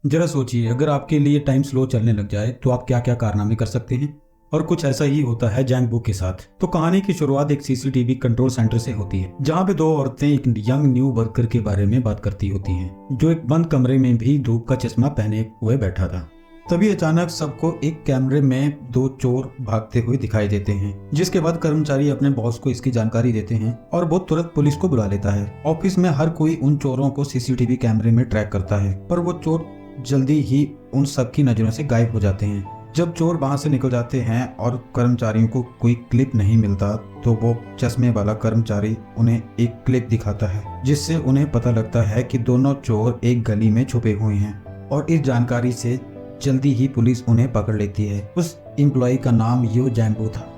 जरा सोचिए, अगर आपके लिए टाइम स्लो चलने लग जाए तो आप क्या क्या कारनामे कर सकते हैं। और कुछ ऐसा ही होता है जैंग बू के साथ। तो कहानी की शुरुआत एक सीसीटीवी कंट्रोल सेंटर से होती है, जहाँ पे दो औरतें एक यंग न्यू वर्कर के बारे में बात करती होती हैं, जो एक बंद कमरे में भी धूप का चश्मा पहने हुए बैठा था। तभी अचानक सबको एक कैमरे में दो चोर भागते हुए दिखाई देते हैं, जिसके बाद कर्मचारी अपने बॉस को इसकी जानकारी देते हैं और वो तुरंत पुलिस को बुला लेता है। ऑफिस में हर कोई उन चोरों को सीसीटीवी कैमरे में ट्रैक करता है, पर वो चोर जल्दी ही उन सबकी नजरों से गायब हो जाते हैं। जब चोर वहां से निकल जाते हैं और कर्मचारियों को कोई क्लिप नहीं मिलता, तो वो चश्मे वाला कर्मचारी उन्हें एक क्लिप दिखाता है, जिससे उन्हें पता लगता है कि दोनों चोर एक गली में छुपे हुए हैं। और इस जानकारी से जल्दी ही पुलिस उन्हें पकड़ लेती है। उस एम्प्लॉय का नाम यो जैंग था।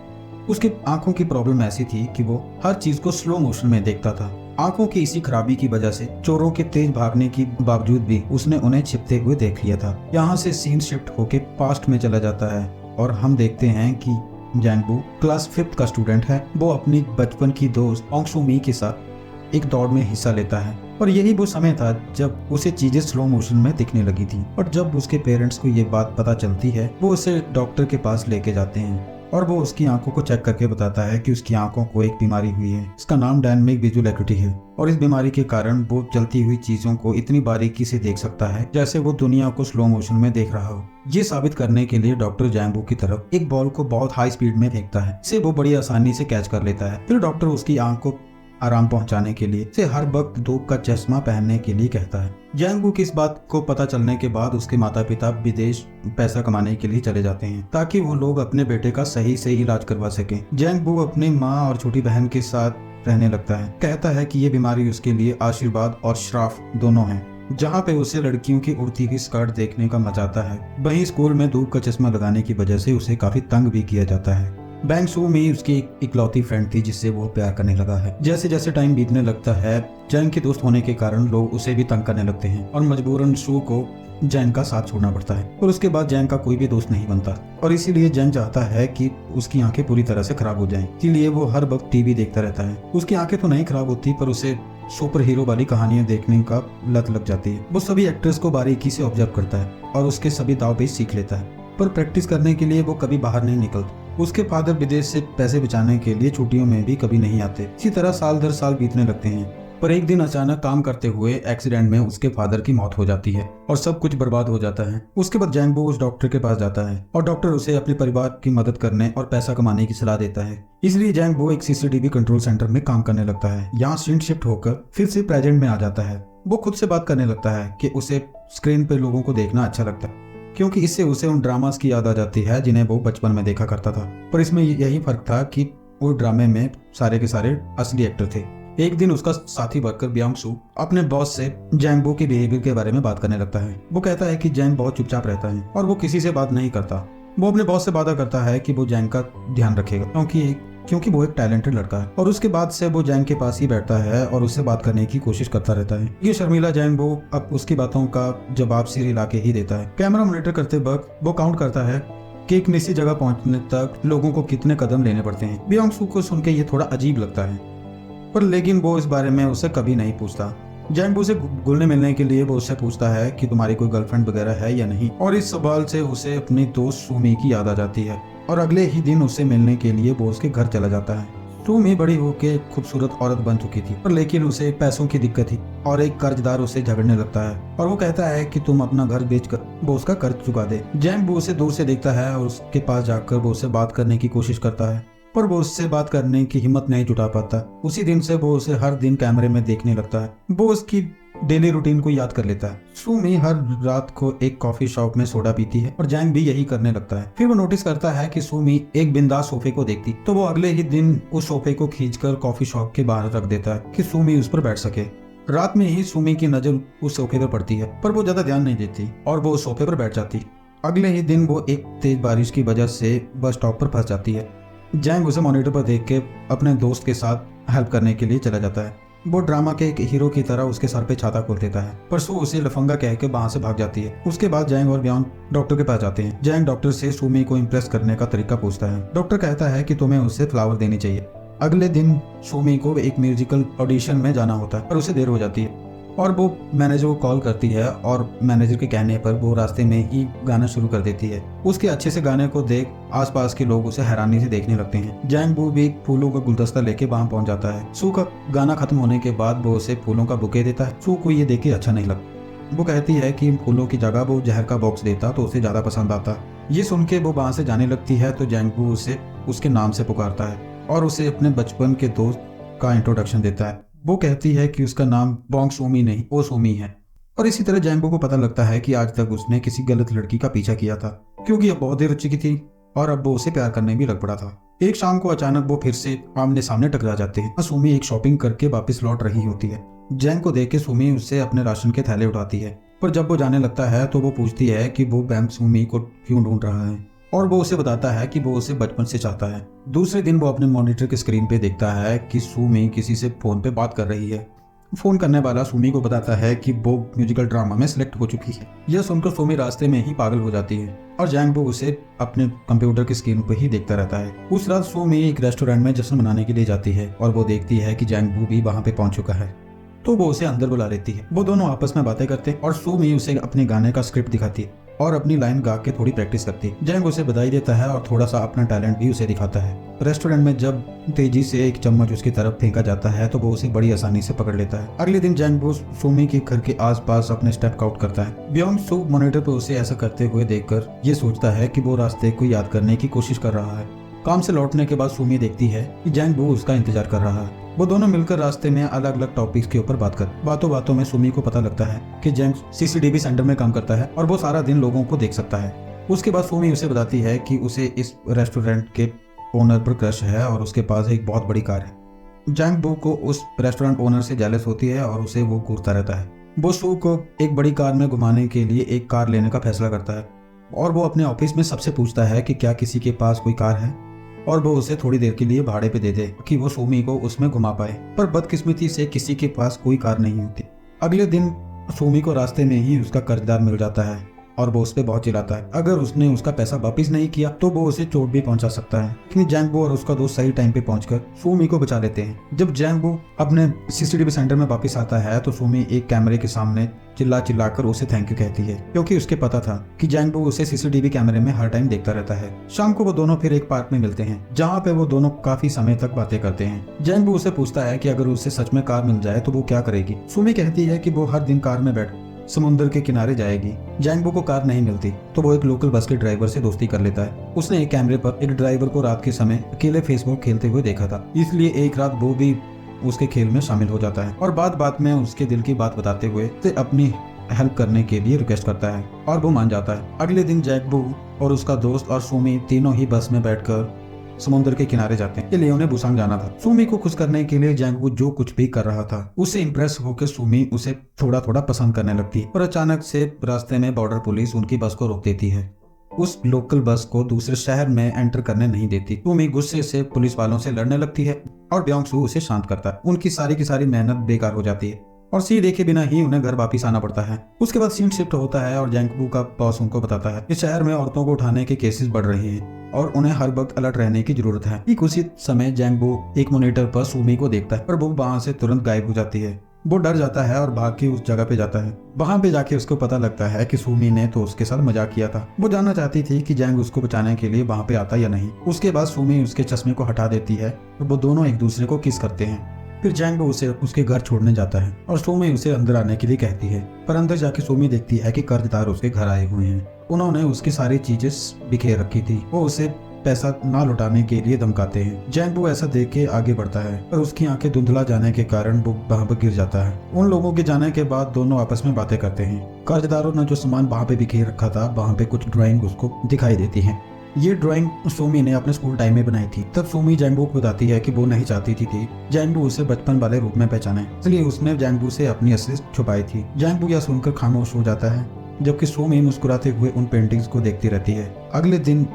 उसकी आंखों की प्रॉब्लम ऐसी थी कि वो हर चीज को स्लो मोशन में देखता था। आंखों की इसी खराबी की वजह से चोरों के तेज भागने के बावजूद भी उसने उन्हें छिपते हुए देख लिया था। यहाँ से सीन शिफ्ट होके पास्ट में चला जाता है और हम देखते हैं कि जैंग बू क्लास 5 का स्टूडेंट है। वो अपनी बचपन की दोस्त ओंग सू मी के साथ एक दौड़ में हिस्सा लेता है, और यही वो समय था जब उसे चीजें स्लो मोशन में दिखने लगी थी। और जब उसके पेरेंट्स को ये बात पता चलती है, वो उसे डॉक्टर के पास लेके जाते हैं और वो उसकी आंखों को चेक करके बताता है कि उसकी आंखों को एक बीमारी हुई है। इसका नाम डायनामिक विजुअल एकुटी है, और इस बीमारी के कारण वो चलती हुई चीजों को इतनी बारीकी से देख सकता है जैसे वो दुनिया को स्लो मोशन में देख रहा हो। ये साबित करने के लिए डॉक्टर जैंग बू की तरफ एक बॉल को बहुत हाई स्पीड में फेंकता है, इसे वो बड़ी आसानी से कैच कर लेता है। फिर डॉक्टर उसकी आंख को आराम पहुंचाने के लिए उसे हर वक्त धूप का चश्मा पहनने के लिए कहता है। जैंग बू की इस बात को पता चलने के बाद उसके माता पिता विदेश पैसा कमाने के लिए चले जाते हैं, ताकि वो लोग अपने बेटे का सही से इलाज करवा सकें। जैंग बू अपनी माँ और छोटी बहन के साथ रहने लगता है। कहता है कि ये बीमारी उसके लिए आशीर्वाद और श्राप दोनों है। जहाँ पे उसे लड़कियों की उड़ती हुई स्कर्ट देखने का मजा आता है, वहीं स्कूल में धूप का चश्मा लगाने की वजह से उसे काफी तंग भी किया जाता है। बैंग सू मी उसकी इकलौती फ्रेंड थी जिससे वो प्यार करने लगा है। जैसे जैसे टाइम बीतने लगता है, जैंग के दोस्त होने के कारण लोग उसे भी तंग करने लगते हैं और मजबूरन सू को जैंग का साथ छोड़ना पड़ता है। और उसके बाद जैंग का कोई भी दोस्त नहीं बनता, और इसीलिए जैंग चाहता है कि उसकी आंखें पूरी तरह से खराब हो जाएं। इसीलिए वो हर वक्त टीवी देखता रहता है। उसकी आंखें तो नहीं खराब होती, पर उसे सुपर हीरो वाली कहानियां देखने का लत लग जाती है। वो सभी एक्टर्स को बारीकी से ऑब्जर्व करता है और उसके सभी दाव पेच सीख लेता है, पर प्रैक्टिस करने के लिए वो कभी बाहर नहीं निकलता। उसके फादर विदेश से पैसे बचाने के लिए छुट्टियों में भी कभी नहीं आते। इसी तरह साल दर साल बीतने लगते हैं, पर एक दिन अचानक काम करते हुए एक्सीडेंट में उसके फादर की मौत हो जाती है और सब कुछ बर्बाद हो जाता है। उसके बाद जैंग बू उस डॉक्टर के पास जाता है और डॉक्टर उसे अपने परिवार की मदद करने और पैसा कमाने की सलाह देता है। इसलिए जैंग बू एक सीसीटीवी कंट्रोल सेंटर में काम करने लगता है। यहाँ सीन शिफ्ट होकर फिर से प्रेजेंट में आ जाता है। वो खुद से बात करने लगता है कि उसे स्क्रीन पे लोगों को देखना अच्छा लगता है, क्योंकि इससे उसे उन ड्रामास की याद आ जाती है जिन्हें वो बचपन में देखा करता था। पर इसमें यही फर्क था कि उस ड्रामे में सारे के सारे असली एक्टर थे। एक दिन उसका साथी वर्कर ब्यांग सू अपने बॉस से जैंग बू के बिहेवियर के बारे में बात करने लगता है। वो कहता है कि जैंग बहुत चुपचाप रहता है और वो किसी से बात नहीं करता। वो अपने बॉस से वादा करता है कि वो जैंग का ध्यान रखेगा, क्योंकि वो एक टैलेंटेड लड़का है। और उसके बाद से वो जैंग के पास ही बैठता है और उससे बात करने की कोशिश करता रहता है। ये शर्मीला जैंग वो अब उसकी बातों का जवाब सिर हिला के ही देता है। कैमरा मॉनिटर करते वक्त वो काउंट करता है कि एक निश्चित जगह पहुंचने तक लोगों को कितने कदम लेने पड़ते हैं। ब्यांग सू को सुन के ये थोड़ा अजीब लगता है, पर लेकिन वो इस बारे में उससे कभी नहीं पूछता। जैंग बू से घुलने मिलने के लिए वो उससे पूछता है कि तुम्हारी कोई गर्लफ्रेंड वगैरह है या नहीं, और इस सवाल से उसे अपनी दोस्त सू मी की याद आ जाती है और अगले ही दिन उससे मिलने के लिए वो उसके घर चला जाता है। सू मी बड़ी होके खूबसूरत औरत बन चुकी थी, पर लेकिन उसे पैसों की दिक्कत थी और एक कर्जदार उसे झगड़ने लगता है और वो कहता है कि तुम अपना घर बेचकर वो उसका कर्ज चुका दे। जैंग बू उसे दूर से देखता है और उसके पास जाकर वो उससे बात करने की कोशिश करता है, पर वो उससे बात करने की हिम्मत नहीं जुटा पाता। उसी दिन से वो उसे हर दिन कैमरे में देखने लगता है। वो उसकी डेली रूटीन को याद कर लेता है। सू मी हर रात को एक कॉफी शॉप में सोडा पीती है और जैंग भी यही करने लगता है। फिर वो नोटिस करता है कि सू मी एक बिंदास सोफे को देखती, तो वो अगले ही दिन उस सोफे को खींचकर कॉफी शॉप के बाहर रख देता है कि सू मी उस पर बैठ सके। रात में ही सू मी की नजर उस सोफे पर पड़ती है, पर वो ज्यादा ध्यान नहीं देती और वो उस सोफे पर बैठ जाती। अगले ही दिन वो एक तेज बारिश की वजह से बस स्टॉप पर फंस जाती है। जैंग उसे मॉनिटर पर देख के अपने दोस्त के साथ हेल्प करने के लिए चला जाता है। वो ड्रामा के एक हीरो की तरह उसके सर पे छाता खोल देता है, पर सू उसे लफंगा कह के वहां से भाग जाती है। उसके बाद जैंग और ब्यांग डॉक्टर के पास जाते हैं। जैंग डॉक्टर से सू मी को इम्प्रेस करने का तरीका पूछता है। डॉक्टर कहता है कि तुम्हें उसे फ्लावर देनी चाहिए। अगले दिन सू मी को एक म्यूजिकल ऑडिशन में जाना होता है, पर उसे देर हो जाती है। और वो मैनेजर को कॉल करती है और मैनेजर के कहने पर वो रास्ते में ही गाना शुरू कर देती है। उसके अच्छे से गाने को देख आसपास के लोग उसे हैरानी से देखने लगते हैं। जैंग बू भी फूलों का गुलदस्ता लेके वहां पहुंच जाता है। सू का गाना खत्म होने के बाद वो उसे फूलों का बुके देता है। सू को ये देख के अच्छा नहीं लगता। वो कहती है कि फूलों की जगह वो जहर का बॉक्स देता तो उसे ज्यादा पसंद आता। ये सुन के वो वहां से जाने लगती है तो जैंग बू उसे उसके नाम से पुकारता है और उसे अपने बचपन के दोस्त का इंट्रोडक्शन देता है। वो कहती है कि उसका नाम बोंग सूमी नहीं ओ सूमी है। और इसी तरह जैंग बू को पता लगता है कि आज तक उसने किसी गलत लड़की का पीछा किया था, क्योंकि अब बहुत देर हो चुकी थी और अब वो उसे प्यार करने भी लग पड़ा था। एक शाम को अचानक वो फिर से आमने सामने टकरा जाते हैं। सूमी एक शॉपिंग करके वापस लौट रही होती है। जैंग को देख के सूमी उससे अपने राशन के थैले उठाती है, पर जब वो जाने लगता है तो वो पूछती है कि वो बैंक सूमी को क्यों ढूंढ रहा है, और वो उसे बताता है कि वो उसे बचपन से चाहता है। दूसरे दिन वो अपने मॉनिटर के स्क्रीन पे देखता है कि सूमी किसी से फोन पे बात कर रही है। फोन करने वाला सूमी को बताता है कि वो म्यूजिकल ड्रामा में सिलेक्ट हो चुकी है। यह सुनकर सूमी रास्ते में ही पागल हो जाती है और जैंग बू उसे अपने कंप्यूटर की स्क्रीन पर ही देखता रहता है। उस रात सूमी एक रेस्टोरेंट में जश्न मनाने के लिए जाती है और वो देखती है कि जैंग बू भी वहां पे पहुंच चुका है, तो वो उसे अंदर बुला लेती है। वो दोनों आपस में बातें करते और सूमी उसे अपने गाने का स्क्रिप्ट दिखाती है और अपनी लाइन गा के थोड़ी प्रैक्टिस करती है। जैंग उसे बधाई देता है और थोड़ा सा अपना टैलेंट भी उसे दिखाता है। रेस्टोरेंट में जब तेजी से एक चम्मच उसकी तरफ फेंका जाता है तो वो उसे बड़ी आसानी से पकड़ लेता है। अगले दिन जैंग बू सूमी के घर के आसपास अपने स्टेप काउंट करता है। ब्योंग सू मॉनिटर पर उसे ऐसा करते हुए देखकर ये सोचता है कि वो रास्ते को याद करने की कोशिश कर रहा है। काम से लौटने के बाद सूमी देखती है कि जैंग बू उसका इंतजार कर रहा है। वो दोनों मिलकर रास्ते में अलग अलग टॉपिक्स के ऊपर बात कर बातों बातों में सूमी को पता लगता है कि जैंग सीसीटीवी सेंटर में काम करता है और वो सारा दिन लोगों को देख सकता है। उसके बाद सूमी उसे बताती है कि उसे इस रेस्टोरेंट के ओनर पर क्रश है और उसके पास एक बहुत बड़ी कार है। जैंग बू को उस रेस्टोरेंट ओनर से जेलस होती है और उसे वो घूरता रहता है। वो सू को एक बड़ी कार में घुमाने के लिए एक कार लेने का फैसला करता है और वो अपने ऑफिस में सबसे पूछता है कि क्या किसी के पास कोई कार है और वो उसे थोड़ी देर के लिए भाड़े पे दे दे कि वो सूमी को उसमें घुमा पाए। पर बदकिस्मती से किसी के पास कोई कार नहीं होती। अगले दिन सूमी को रास्ते में ही उसका कर्जदार मिल जाता है और वो उस पर बहुत चिल्लाता है। अगर उसने उसका पैसा वापस नहीं किया तो वो उसे चोट भी पहुंचा सकता है। लेकिन जैंग बू और उसका दोस्त सही टाइम पे पहुंचकर सूमी को बचा लेते हैं। जब जैंग बू अपने सीसीटीवी सेंटर में वापस आता है तो सूमी एक कैमरे के सामने चिल्लाकर उसे थैंक यू कहती है, क्योंकि उसके पता था कि जैंग बू उसे सीसीटीवी कैमरे में हर टाइम देखता रहता है। शाम को वो दोनों फिर एक पार्क में मिलते हैं जहाँ पे वो दोनों काफी समय तक बातें करते हैं। जैंग बू उसे पूछता है कि अगर उसे सच में कार मिल जाए तो वो क्या करेगी। सूमी कहती है कि वो हर दिन कार में बैठ समुद्र के किनारे जाएगी। जैंग बू को कार नहीं मिलती तो वो एक लोकल बस के ड्राइवर से दोस्ती कर लेता है। उसने एक कैमरे पर एक ड्राइवर को रात के समय अकेले फेसबुक खेलते हुए देखा था, इसलिए एक रात वो भी उसके खेल में शामिल हो जाता है और बात में उसके दिल की बात बताते हुए उसे अपनी हेल्प करने के लिए रिक्वेस्ट करता है और वो मान जाता है। अगले दिन जैंग बू और उसका दोस्त और सूमी तीनों ही बस में बैठकर समुद्र के किनारे जाते हैं। इसलिए उन्हें बुसांग जाना था। सूमी को खुश करने के लिए जैंग बू जो कुछ भी कर रहा था उससे इम्प्रेस होकर सूमी उसे थोड़ा थोड़ा पसंद करने लगती है। और अचानक से रास्ते में बॉर्डर पुलिस उनकी बस को रोक देती है। उस लोकल बस को दूसरे शहर में एंटर करने नहीं देती। सूमी गुस्से से पुलिस वालों से लड़ने लगती है और ब्योंग सू उसे शांत करता है। उनकी सारी की सारी मेहनत बेकार हो जाती है और सी देखे बिना ही उन्हें घर वापिस आना पड़ता है। उसके बाद सीन शिफ्ट होता है और जैंग बू का बॉस उनको बताता है कि शहर में औरतों को उठाने के केसेस बढ़ रहे हैं और उन्हें हर वक्त अलर्ट रहने की जरूरत है। ठीक उसी समय जैंग बू एक मॉनिटर पर सूमी को देखता है पर वो वहां से तुरंत गायब हो जाती है। वो डर जाता है और भाग के उस जगह पे जाता है। वहां पे जाके उसको पता लगता है कि सूमी ने तो उसके साथ मजाक किया था। वो जानना चाहती थी कि जैंग उसको बचाने के लिए वहां पे आता या नहीं। उसके बाद सूमी उसके चश्मे को हटा देती है और वो दोनों एक दूसरे को किस करते हैं। फिर जैंग बू उसे उसके घर छोड़ने जाता है और सूमी उसे अंदर आने के लिए कहती है, पर अंदर जाके सूमी देखती है कि कर्जदार उसके घर आए हुए हैं। उन्होंने उसकी सारी चीजें बिखेर रखी थी। वो उसे पैसा ना लौटाने के लिए धमकाते हैं। जैंग बू ऐसा देख के आगे बढ़ता है पर उसकी आंखें धुंधला जाने के कारण वो वहां पर गिर जाता है। उन लोगों के जाने के बाद दोनों आपस में बातें करते हैं। कर्जदारों ने जो सामान वहां पे बिखेर रखा था वहां पे कुछ ड्राइंग उसको दिखाई देती है। ये ड्राइंग सूमी ने अपने स्कूल टाइम में बनाई थी। तब सूमी जैंग बू को बताती है कि वो नहीं चाहती थी जैंग बू उसे बचपन वाले रूप में पहचाने, इसलिए उसने जैंग बू से अपनी असलियत छुपाई थी। जैंग बू यह सुनकर खामोश हो जाता है जबकि सूमी मुस्कुराते हुए उन पेंटिंग्स को देखती रहती है। अगले दिन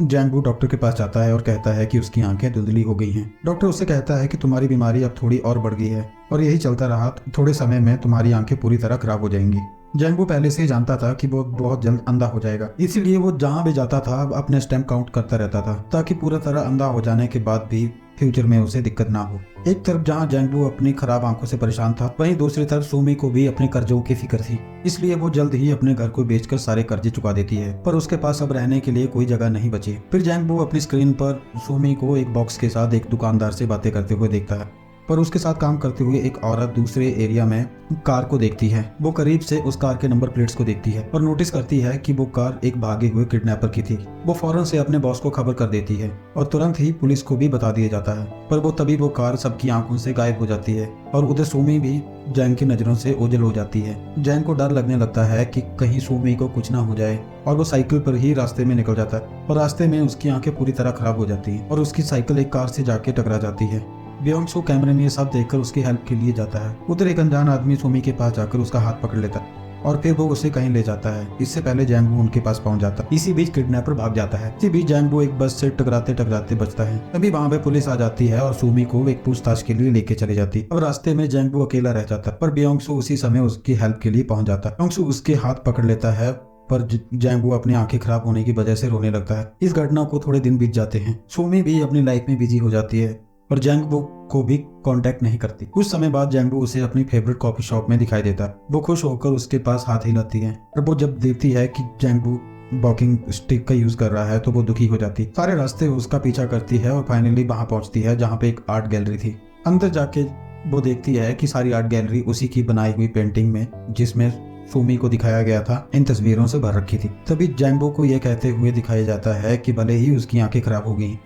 जैंग बू डॉक्टर के पास जाता है और कहता है कि उसकी आंखें धुंधली हो गई हैं। डॉक्टर उससे कहता है कि तुम्हारी बीमारी अब थोड़ी और बढ़ गई है और यही चलता रहा तो थोड़े समय में तुम्हारी आंखें पूरी तरह खराब हो जाएंगी। जैंग बू पहले से ही जानता था कि वो बहुत जल्द अंधा हो जाएगा, इसीलिए वो जहाँ भी जाता था अपने स्टेप काउंट करता रहता था ताकि पूरा तरह अंधा हो जाने के बाद भी फ्यूचर में उसे दिक्कत ना हो। एक तरफ जहाँ जैंगबो अपनी खराब आंखों से परेशान था, वहीं दूसरी तरफ सुमी को भी अपने कर्जों की फिक्र थी। इसलिए वो जल्द ही अपने घर को बेचकर सारे कर्जे चुका देती है, पर उसके पास अब रहने के लिए कोई जगह नहीं बची। फिर जैंगबो अपनी स्क्रीन पर सुमी को एक बॉक्स के साथ एक दुकानदार से बातें करते हुए देखता है, पर उसके साथ काम करते हुए एक औरत दूसरे एरिया में कार को देखती है। वो करीब से उस कार के नंबर प्लेट्स को देखती है और नोटिस करती है कि वो कार एक भागे हुए किडनैपर की थी। वो फौरन से अपने बॉस को खबर कर देती है और तुरंत ही पुलिस को भी बता दिया जाता है। पर तभी वो कार सबकी आंखों से गायब हो जाती है और उधर सुमी भी जैंग की नजरों से ओझल हो जाती है। जैंग को डर लगने लगता है कि कहीं सुमी को कुछ ना हो जाए और वो साइकिल पर ही रास्ते में निकल जाता है, और रास्ते में उसकी आंखें पूरी तरह खराब हो जाती है और उसकी साइकिल एक कार से जाके टकरा जाती है। बियोंग-सू कैमरे में ये सब देखकर उसकी हेल्प के लिए जाता है। उधर एक अनजान आदमी सुमी के पास जाकर उसका हाथ पकड़ लेता है और फिर वो उसे कहीं ले जाता है। इससे पहले जैंगबो उनके पास पहुंच जाता है। इसी बीच किडनैपर भाग जाता है। इसी बीच जैंगबो एक बस से टकराते टकराते बचता है। तभी वहाँ पे पुलिस आ जाती है और सुमी को एक पूछताछ के लिए लेके चली जाती है। अब रास्ते में जैंगबो अकेला रह जाता है, पर बियोंग-सू उसी समय उसकी हेल्प के लिए पहुंच जाता है। बियोंग-सू उसके हाथ पकड़ लेता है, पर जैंगबो अपनी आंखें खराब होने की वजह से रोने लगता है। इस घटना को थोड़े दिन बीत जाते हैं। सुमी भी अपनी लाइफ में बिजी हो जाती है और जैंगबो को भी कांटेक्ट नहीं करती। कुछ समय बाद जैंगबो उसे अपनी फेवरेट कॉफी शॉप में दिखाई देता है। वो खुश होकर उसके पास हाथ हिलाती है, और वो जब देखती है कि जैंगबो वॉकिंग स्टिक का यूज कर रहा है तो वो दुखी हो जाती। सारे रास्ते उसका पीछा करती है और फाइनली वहां पहुंचती है जहां पे एक आर्ट गैलरी थी। अंदर जाके वो देखती है कि सारी आर्ट गैलरी उसी की बनाई हुई पेंटिंग में, जिसमें सुमी को दिखाया गया था, इन तस्वीरों से भर रखी थी। तभी जैंगबो को यह कहते हुए दिखाया जाता है कि भले ही उसकी आंखें खराब हो गई,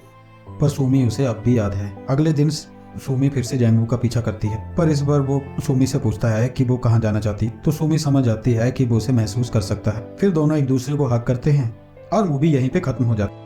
पर सुमी उसे अब भी याद है। अगले दिन सुमी फिर से जैंगबो का पीछा करती है, पर इस बार वो सुमी से पूछता है कि वो कहाँ जाना चाहती, तो सुमी समझ जाती है कि वो उसे महसूस कर सकता है। फिर दोनों एक दूसरे को हग करते हैं और मूवी यहीं पे खत्म हो जाती है।